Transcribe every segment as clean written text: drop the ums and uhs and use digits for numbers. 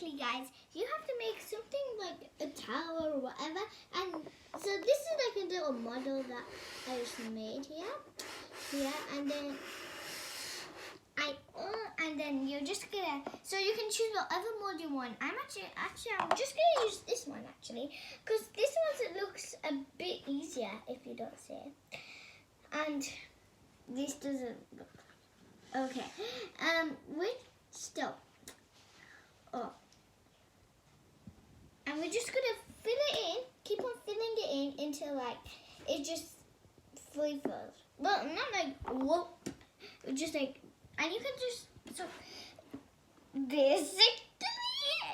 basically, guys, you have to make something like a tower or whatever. And so this is like a little model that I just made here, and then you're just gonna, so you can choose whatever mode you want. I'm just gonna use this one actually, because this one it looks a bit easier if you don't say it. And this doesn't look okay. Which still. Oh. And we're just gonna fill it in, keep on filling it in until like it just fully fills. Well, not like whoop, just like, and you can just, so basically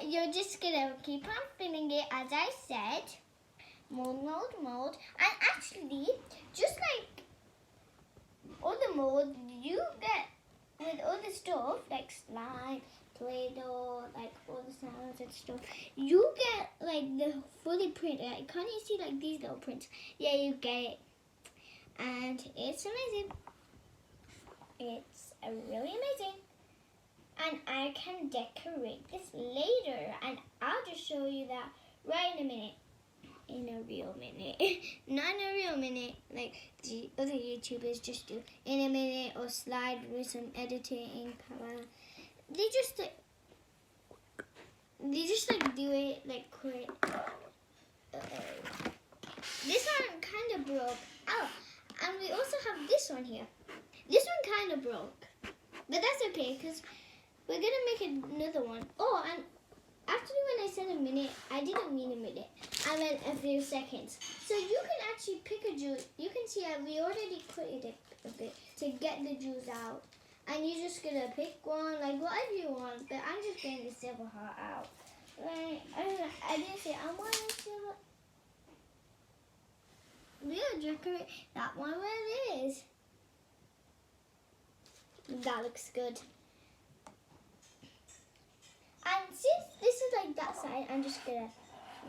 you're just gonna keep on filling it as I said. Mold. And actually, just like all the mold you get with all the stuff like slime, Play-Doh, like all the sounds and stuff, you get like the fully print. Like, can't you see like these little prints? Yeah, you get it. And it's amazing. It's really amazing. And I can decorate this later, and I'll just show you that right in a minute. In a real minute. Not in a real minute like the other YouTubers just do. In a minute or slide with some editing power. They just do it like quick. This one kind of broke. Oh, and we also have this one here. This one kind of broke, but that's okay because we're gonna make another one. Oh, and actually when I said a minute, I didn't mean a minute. I meant a few seconds. So you can actually pick a juice. You can see we already created it a bit to get the juice out. And you're just gonna pick one, like whatever you want. But I'm just getting the silver heart out. Like, I didn't say I want a silver. We'll decorate that one where it is. That looks good. And since this is like that side, I'm just gonna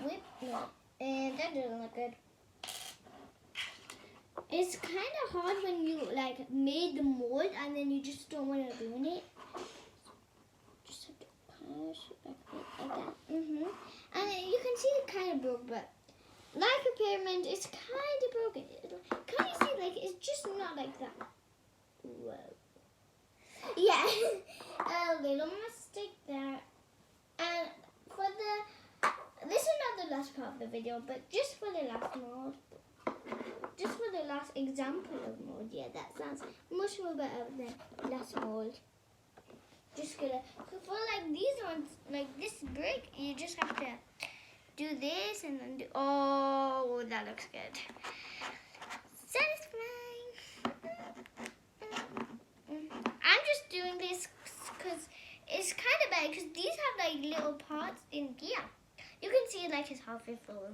whip it. And that doesn't look good. It's kind of hard when you like made the mold and then you just don't want to ruin it. Just have to push like that. And then you can see it kind of broke, but like a pyramid, it's kind of broken. Can you see? Like it's just not like that. Whoa. Yeah, a little mistake there. And for this is not the last part of the video, but just for the last mold, just for the last example of mold, yeah, that sounds much more better than last mold. Just gonna, for like these ones, like this brick, you just have to do this and then do, oh, that looks good. Satisfying. I'm just doing this because it's kind of bad because these have like little parts in here. You can see like it's halfway full.